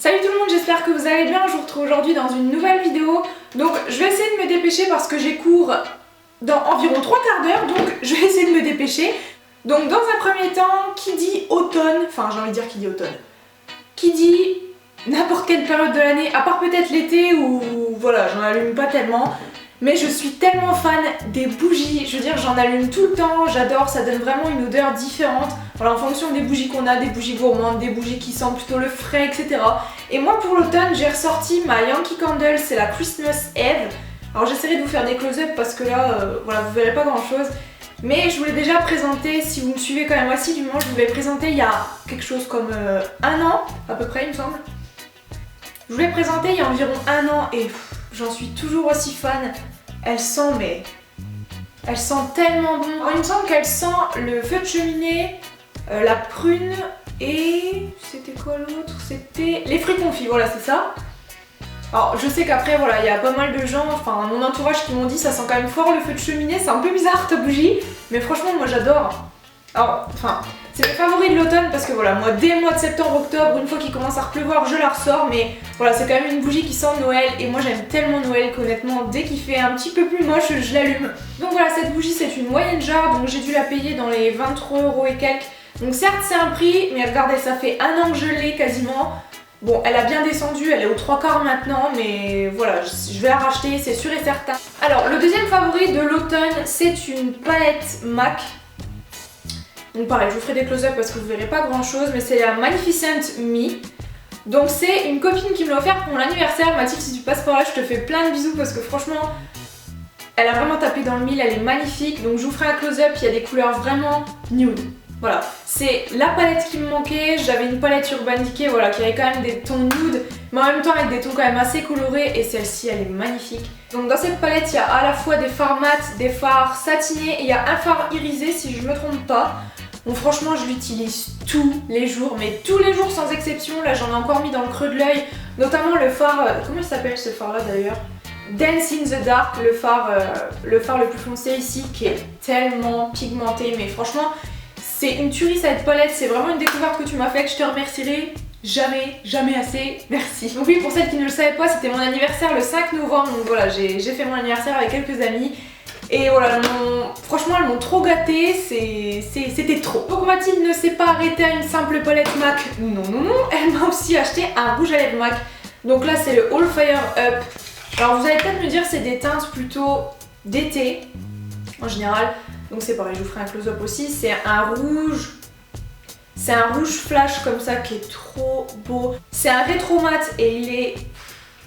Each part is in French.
Salut tout le monde, j'espère que vous allez bien. Je vous retrouve aujourd'hui dans une nouvelle vidéo. Donc je vais essayer de me dépêcher parce que j'ai cours dans environ 3 quarts d'heure, donc je vais essayer de me dépêcher. Donc dans un premier temps, qui dit automne, enfin j'ai envie de dire qui dit automne, qui dit n'importe quelle période de l'année, à part peut-être l'été où voilà, j'en allume pas tellement. Mais je suis tellement fan des bougies, je veux dire j'en allume tout le temps, j'adore, ça donne vraiment une odeur différente. Voilà, en fonction des bougies qu'on a, des bougies gourmandes, des bougies qui sentent plutôt le frais, etc. Et moi pour l'automne j'ai ressorti ma Yankee Candle, c'est la Christmas Eve. Alors j'essaierai de vous faire des close-up parce que là, voilà, vous verrez pas grand chose. Mais je voulais déjà présenter, si vous me suivez quand même assidûment, je vous l'ai présenté il y a quelque chose comme un an à peu près il me semble. Je vous l'ai présenté il y a environ un an et j'en suis toujours aussi fan. Elle sent tellement bon. Il me semble qu'elle sent le feu de cheminée, la prune et c'était quoi l'autre? C'était les fruits confits, voilà c'est ça. Alors je sais qu'après voilà, il y a pas mal de gens, enfin mon entourage qui m'ont dit ça sent quand même fort le feu de cheminée, c'est un peu bizarre ta bougie, mais franchement moi j'adore. Alors enfin c'est mes favoris de l'automne parce que voilà, moi dès le mois de septembre-octobre, une fois qu'il commence à repleuvoir, je la ressors, mais voilà c'est quand même une bougie qui sent Noël et moi j'aime tellement Noël qu'honnêtement dès qu'il fait un petit peu plus moche, je l'allume. Donc voilà, cette bougie c'est une moyenne jarre, donc j'ai dû la payer dans les 23 € et quelques. Donc certes c'est un prix, mais regardez ça fait un an que je l'ai quasiment. Bon, elle a bien descendu, elle est aux 3/4 maintenant, mais voilà, je vais la racheter, c'est sûr et certain. Alors, le deuxième favori de l'automne, c'est une palette MAC. Donc pareil, je vous ferai des close-up parce que vous verrez pas grand chose, mais c'est la Magnificent Me. Donc c'est une copine qui me l'a offert pour mon anniversaire. Mathilde, si tu passes par là, je te fais plein de bisous parce que franchement, elle a vraiment tapé dans le mille, elle est magnifique. Donc je vous ferai un close-up, il y a des couleurs vraiment nude. Voilà, c'est la palette qui me manquait. J'avais une palette Urban Decay, voilà, qui avait quand même des tons nude, mais en même temps avec des tons quand même assez colorés, et celle-ci elle est magnifique. Donc dans cette palette il y a à la fois des fards mat, des fards satinés, et il y a un fard irisé si je me trompe pas. Bon franchement je l'utilise tous les jours, mais tous les jours sans exception. Là j'en ai encore mis dans le creux de l'œil, notamment le fard, comment il s'appelle ce fard là d'ailleurs? Dance in the Dark, le fard le plus foncé ici, qui est tellement pigmenté, mais franchement c'est une tuerie cette palette, c'est vraiment une découverte que tu m'as fait, que je te remercierai jamais assez, merci. Donc oui, pour celles qui ne le savaient pas, c'était mon anniversaire le 5 novembre, donc voilà, j'ai fait mon anniversaire avec quelques amis. Et voilà, franchement elles m'ont trop gâtée, c'était trop. Donc Mathilde ne s'est pas arrêtée à une simple palette MAC, non, elle m'a aussi acheté un rouge à lèvres MAC. Donc là c'est le All Fire Up. Alors vous allez peut-être me dire c'est des teintes plutôt d'été, en général. Donc c'est pareil, je vous ferai un close-up aussi, c'est un rouge flash comme ça qui est trop beau. C'est un rétro mat et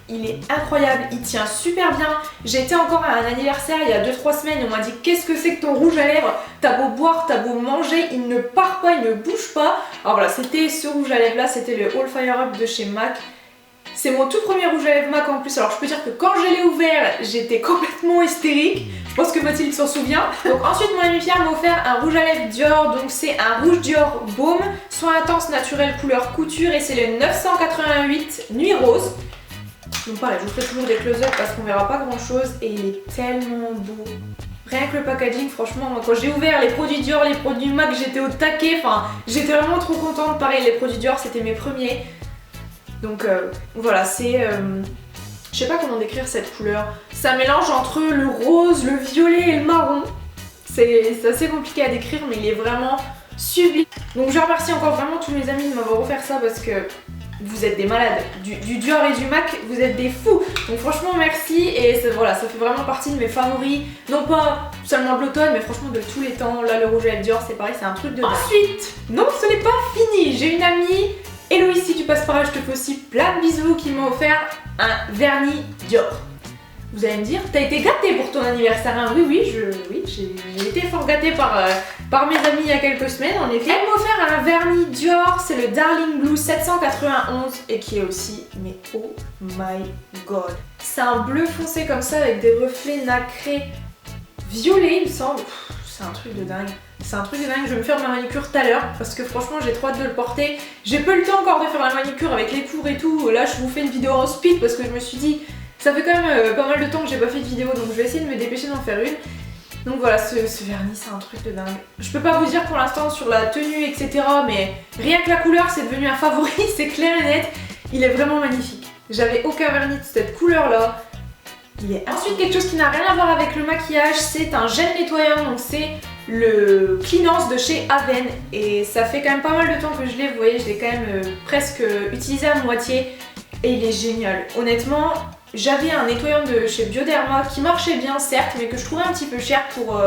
il est incroyable, il tient super bien. J'ai été encore à un anniversaire il y a 2-3 semaines, on m'a dit qu'est-ce que c'est que ton rouge à lèvres? T'as beau boire, t'as beau manger, il ne part pas, il ne bouge pas. Alors voilà, c'était ce rouge à lèvres là, c'était le All Fire Up de chez MAC. C'est mon tout premier rouge à lèvres MAC en plus, alors je peux dire que quand je l'ai ouvert, j'étais complètement hystérique. Je pense que Mathilde s'en souvient. Donc ensuite mon ami Pierre m'a offert un rouge à lèvres Dior, donc c'est un rouge Dior Baume, soin intense naturel couleur couture, et c'est le 988 Nuit Rose. Donc pareil, je vous ferai toujours des close-up parce qu'on verra pas grand chose, et il est tellement beau. Rien que le packaging, franchement, moi quand j'ai ouvert les produits Dior, les produits MAC, j'étais au taquet, enfin j'étais vraiment trop contente. Pareil, les produits Dior c'était mes premiers. Donc voilà, c'est... je sais pas comment décrire cette couleur. C'est un mélange entre le rose, le violet et le marron. C'est assez compliqué à décrire, mais il est vraiment sublime. Donc je remercie encore vraiment tous mes amis de m'avoir offert ça parce que vous êtes des malades. Du Dior et du MAC, vous êtes des fous. Donc franchement merci, et voilà, ça fait vraiment partie de mes favoris. Non pas seulement de l'automne, mais franchement de tous les temps. Là le rouge à lèvres Dior c'est pareil, c'est un truc de dingue. Ensuite, non ce n'est pas fini, j'ai une amie, Héloïse, si tu passes par là, je te fais aussi plein de bisous, qui m'a offert un vernis Dior. Vous allez me dire, t'as été gâtée pour ton anniversaire, hein? Oui, j'ai été fort gâtée par mes amis il y a quelques semaines, en effet. Elle m'a offert un vernis Dior, c'est le Darling Blue 791, et qui est aussi, mais oh my god. C'est un bleu foncé comme ça, avec des reflets nacrés violets, il me semble. C'est un truc de dingue. C'est un truc de dingue, je vais me faire ma manicure tout à l'heure parce que franchement j'ai trop hâte de le porter. J'ai peu le temps encore de faire la manicure avec les cours et tout. Là je vous fais une vidéo en speed parce que je me suis dit ça fait quand même pas mal de temps que j'ai pas fait de vidéo, donc je vais essayer de me dépêcher d'en faire une. Donc voilà, ce vernis c'est un truc de dingue. Je peux pas vous dire pour l'instant sur la tenue etc, mais rien que la couleur c'est devenu un favori, c'est clair et net. Il est vraiment magnifique. J'avais aucun vernis de cette couleur là. Ensuite, quelque chose qui n'a rien à voir avec le maquillage, c'est un gel nettoyant, donc c'est le Cleanance de chez Aven, et ça fait quand même pas mal de temps que je l'ai, vous voyez, je l'ai quand même presque utilisé à moitié et il est génial. Honnêtement, j'avais un nettoyant de chez Bioderma qui marchait bien certes, mais que je trouvais un petit peu cher pour,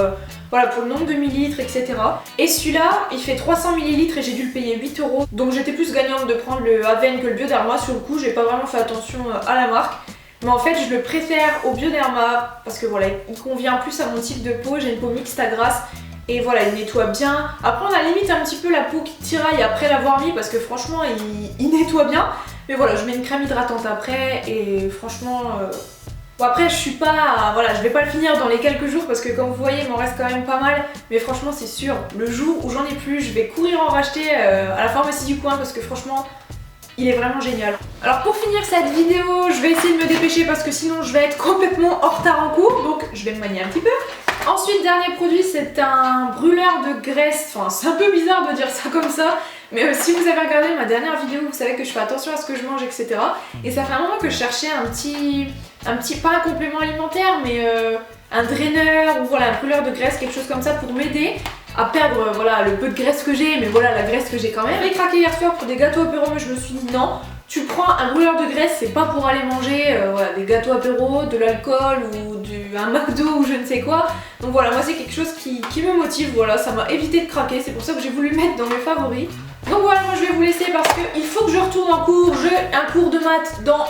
voilà, pour le nombre de millilitres, etc. Et celui-là, il fait 300 ml et j'ai dû le payer 8 €, donc j'étais plus gagnante de prendre le Aven que le Bioderma. Sur le coup, j'ai pas vraiment fait attention à la marque. Mais en fait, je le préfère au Bioderma parce que voilà, il convient plus à mon type de peau. J'ai une peau mixte à grasse et voilà, il nettoie bien. Après, on a limite un petit peu la peau qui tiraille après l'avoir mis parce que franchement, il nettoie bien. Mais voilà, je mets une crème hydratante après et franchement... Bon après, je suis pas... Voilà, je vais pas le finir dans les quelques jours parce que comme vous voyez, il m'en reste quand même pas mal. Mais franchement, c'est sûr, le jour où j'en ai plus, je vais courir en racheter à la pharmacie du coin parce que franchement... Il est vraiment génial. Alors pour finir cette vidéo, je vais essayer de me dépêcher parce que sinon je vais être complètement en retard en cours. Donc je vais me manier un petit peu. Ensuite, dernier produit, c'est un brûleur de graisse. Enfin, c'est un peu bizarre de dire ça comme ça. Mais si vous avez regardé ma dernière vidéo, vous savez que je fais attention à ce que je mange, etc. Et ça fait un moment que je cherchais un petit pas un complément alimentaire, mais un draineur ou voilà, un brûleur de graisse, quelque chose comme ça pour m'aider à perdre voilà, le peu de graisse que j'ai, mais voilà la graisse que j'ai quand même. J'ai craqué hier soir pour des gâteaux apéro, mais je me suis dit non, tu prends un brûleur de graisse, c'est pas pour aller manger voilà, des gâteaux apéro, de l'alcool ou un McDo ou je ne sais quoi. Donc voilà, moi c'est quelque chose qui me motive, voilà, ça m'a évité de craquer, c'est pour ça que j'ai voulu le mettre dans mes favoris. Donc voilà, moi je vais vous laisser parce qu'il faut que je retourne en cours, j'ai un cours de maths dans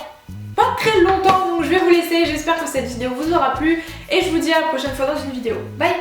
pas très longtemps, donc je vais vous laisser. J'espère que cette vidéo vous aura plu et je vous dis à la prochaine fois dans une vidéo. Bye!